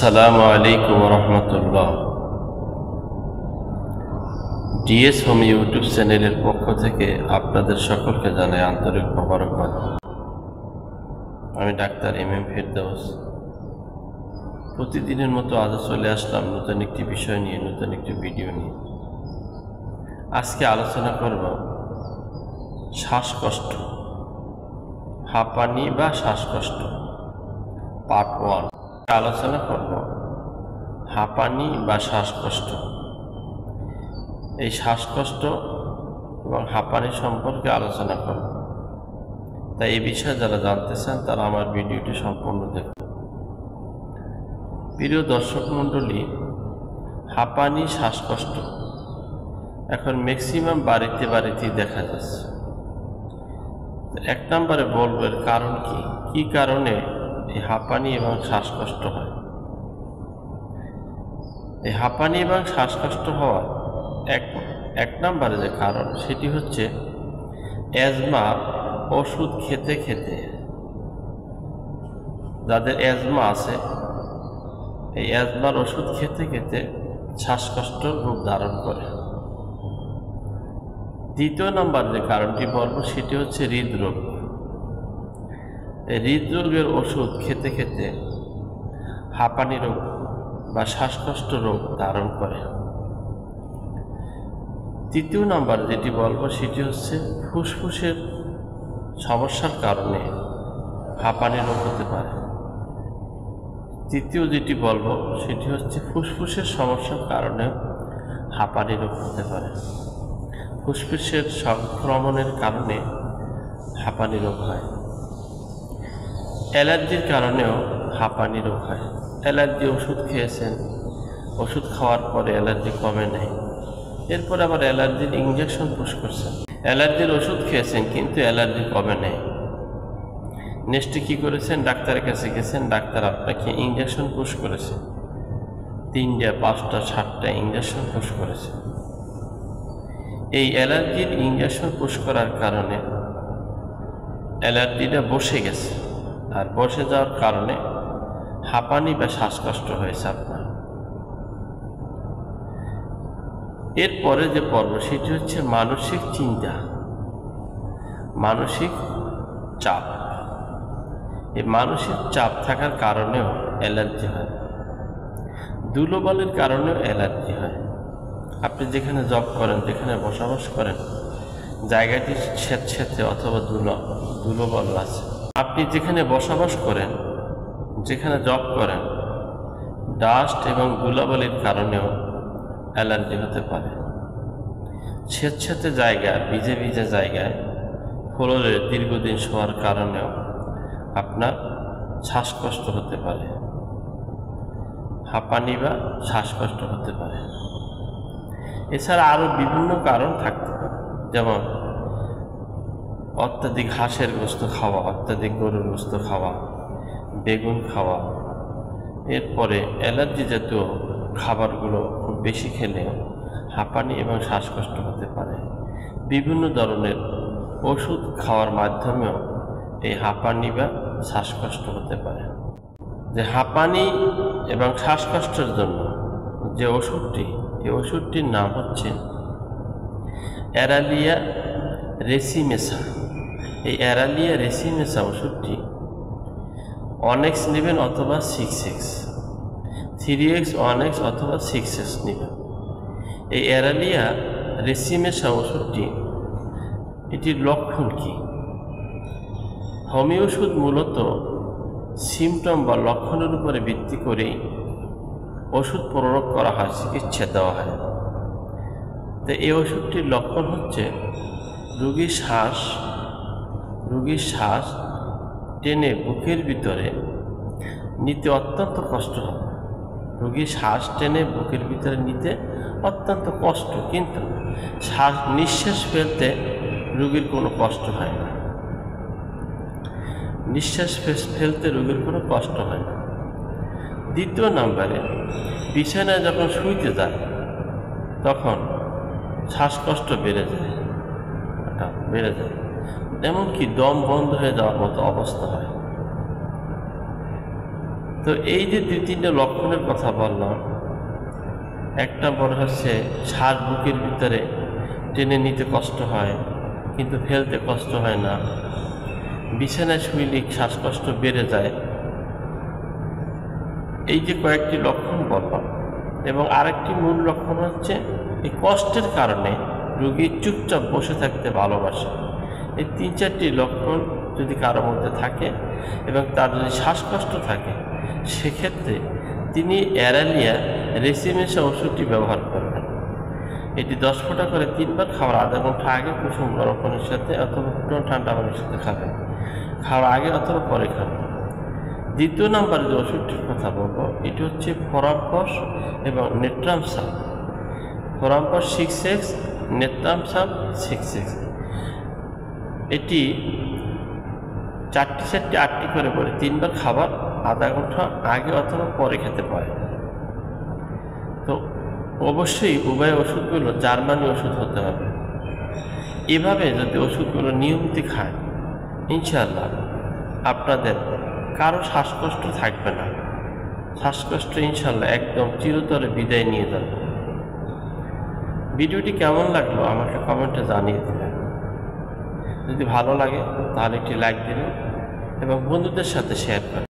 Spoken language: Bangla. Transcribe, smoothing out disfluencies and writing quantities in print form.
আসসালামু আলাইকুম রহমতুল্লাহ। ডিএস হোম ইউটিউব চ্যানেলের পক্ষ থেকে আপনাদের সকলকে জানাই আন্তরিক মোবারকবাদ। আমি ডাক্তার এম ফেরদৌস। প্রতিদিনের মতো আজও চলে আসলাম নতুন একটি বিষয় নিয়ে, নতুন একটি ভিডিও নিয়ে। আজকে আলোচনা করব শ্বাসকষ্ট, হাঁপানি বা শ্বাসকষ্ট পার্ট 1। আলোচনা করব হাঁপানি বা শ্বাসকষ্ট। এই শ্বাসকষ্ট এবং হাঁপানি সম্পর্কে আলোচনা করব। তাই এই বিষয়ে যারা জানতে চান তারা আমার ভিডিওটি সম্পূর্ণ দেখুন। প্রিয় দর্শক মণ্ডলী, হাঁপানি শ্বাসকষ্ট এখন ম্যাক্সিমাম বাড়িতেই দেখা যাচ্ছে। এক নম্বরে বলবো এর কারণ কি কারণে এই হাঁপানি এবং শ্বাসকষ্ট হয়। এই হাঁপানি এবং শ্বাসকষ্ট হওয়ার এক নম্বরে যে কারণ সেটি হচ্ছে অ্যাজমা ওষুধ খেতে খেতে। যাদের অ্যাজমা আছে, এই অ্যাজমার ওষুধ খেতে খেতে শ্বাসকষ্ট রূপ ধারণ করে। দ্বিতীয় নম্বর যে কারণটি বলবো সেটি হচ্ছে হৃদরোগ। এই হৃদরোগের ওষুধ খেতে খেতে হাঁপানি রোগ বা শ্বাসকষ্ট রোগ ধারণ করে। তৃতীয় নম্বর যেটি বলবো সেটি হচ্ছে ফুসফুসের সমস্যার কারণে হাঁপানি রোগ হতে পারে। তৃতীয় যেটি বলবো সেটি হচ্ছে ফুসফুসের সমস্যার কারণে হাঁপানি রোগ হতে পারে। ফুসফুসের সংক্রমণের কারণে হাঁপানি রোগ হয়। অ্যালার্জির কারণেও হাঁপানি রোগ হয়। অ্যালার্জি ওষুধ খেয়েছেন, ওষুধ খাওয়ার পরে অ্যালার্জি কমে নাই, এরপর আবার অ্যালার্জির ইঞ্জেকশন পুশ করছেন। অ্যালার্জির ওষুধ খেয়েছেন কিন্তু অ্যালার্জি কমে নেই। নেক্সটে কী করেছেন? ডাক্তারের কাছে গেছেন, ডাক্তার আপনাকে ইঞ্জেকশন পুশ করেছে, 3টা 5টা 7টা ইঞ্জেকশন পুশ করেছে। এই অ্যালার্জির ইঞ্জেকশন পুশ করার কারণে অ্যালার্জিটা বসে গেছে, আর বসে যাওয়ার কারণে হাঁপানি বা শ্বাসকষ্ট হয়েছে আপনার। এরপরে যে পর্ব সেটি হচ্ছে মানসিক চিন্তা, মানসিক চাপ। এই মানসিক চাপ থাকার কারণেও অ্যালার্জি হয়। ধুলোবালির কারণেও অ্যালার্জি হয়। আপনি যেখানে জব করেন, যেখানে বসবাস করেন, জায়গাটি স্যাঁতস্যাঁতে অথবা ধুলোবালু আছে। আপনি যেখানে বসবাস করেন, যেখানে জব করেন, ডাস্ট এবং ধুলাবালির কারণেও অ্যালার্জি হতে পারে। স্যাঁতস্যাঁতে জায়গা, ভিজে জায়গায় ফ্লোরে দীর্ঘদিন শোয়ার কারণেও আপনার শ্বাসকষ্ট হতে পারে, হাঁপানি বা শ্বাসকষ্ট হতে পারে। এছাড়া আরও বিভিন্ন কারণ থাকতে পারে, যেমন অত্যাধিক হাঁসের গোস্ত খাওয়া, অত্যাধিক গরুর গোস্ত খাওয়া, বেগুন খাওয়া, এরপরে অ্যালার্জি জাতীয় খাবারগুলো খুব বেশি খেলে হাঁপানি এবং শ্বাসকষ্ট হতে পারে। বিভিন্ন ধরনের ওষুধ খাওয়ার মাধ্যমেও এই হাঁপানি বা শ্বাসকষ্ট হতে পারে। যে হাঁপানি এবং শ্বাসকষ্টের জন্য যে ওষুধটি, এই ওষুধটির নাম হচ্ছে অ্যারালিয়া রেসিমেসা। এই অ্যারালিয়া রেসিমেসা ওষুধটি 1x নেবেন অথবা 6x, 3x 1x অথবা 6x নেবেন। এই অ্যারালিয়া রেসিমেসা ওষুধটি, এটির লক্ষণ কি? হোমিও ওষুধ মূলত সিমটম বা লক্ষণের উপরে ভিত্তি করেই ওষুধ প্রয়োগ করা হয়, চিকিৎসা দেওয়া হয়। তো এই ওষুধটির লক্ষণ হচ্ছে রোগীর শ্বাস টেনে বুকের ভিতরে নিতে অত্যন্ত কষ্ট হবে। রোগীর শ্বাস টেনে বুকের ভিতরে নিতে অত্যন্ত কষ্ট, কিন্তু নিঃশ্বাস ফেলতে রোগীর কোনো কষ্ট হয় না। নিঃশ্বাস ফেলতে রোগীর কোনো কষ্ট হয় না। দ্বিতীয় নম্বরে বিছানায় যখন শুইতে যায় তখন শ্বাসকষ্ট বেড়ে যায়, এমনকি দম বন্ধ হয়ে যাওয়ার মতো অবস্থা হয়। তো এই যে 2-3টে লক্ষণের কথা বললাম, 1 নম্বর হচ্ছে শ্বাস বুকের ভিতরে টেনে নিতে কষ্ট হয় কিন্তু ফেলতে কষ্ট হয় না, বিছানায় শুইলে শ্বাসকষ্ট বেড়ে যায়। এই যে কয়েকটি লক্ষণ বললাম, এবং আরেকটি মূল লক্ষণ হচ্ছে এই কষ্টের কারণে রোগী চুপচাপ বসে থাকতে ভালোবাসে। এই 3-4টি লক্ষণ যদি কারোর মধ্যে থাকে এবং তার যদি শ্বাসকষ্ট থাকে, সেক্ষেত্রে তিনি অ্যারালিয়া রেসিমেশা ওষুধটি ব্যবহার করবেন। এটি 10 ফোঁটা করে 3 বার খাওয়ার আধা ঘন্টা আগে কুসুম গরম পানির সাথে অথবা ফুটনো ঠান্ডা পানির সাথে খাবেন, খাওয়ার আগে অথবা পরে খাবেন। 2 নম্বরে যে ওষুধটির কথা বলবো, এটি হচ্ছে ফরাম্পস এবং নেট্রামসাম। ফরাম্পস 6x, নেট্রামসাম 6x। এটি 4টি 8টি করে 3 বার খাবার আধা ঘন্টা আগে অথবা পরে খেতে পারে। তো অবশ্যই উভয় ওষুধগুলো জার্মানি ওষুধ হতে হবে। এভাবে যদি ওষুধগুলো নিয়মিত খায়, ইনশাআল্লাহ আপনাদের কারো শ্বাসকষ্ট থাকবে না। শ্বাসকষ্ট ইনশাআল্লাহ একদম চিরতরে বিদায় নিয়ে যাবে। ভিডিওটি কেমন লাগলো আমাকে কমেন্টে জানিয়ে দেবেন। যদি ভালো লাগে তাহলে একটি লাইক দিবেন এবং বন্ধুদের সাথে শেয়ার করবেন।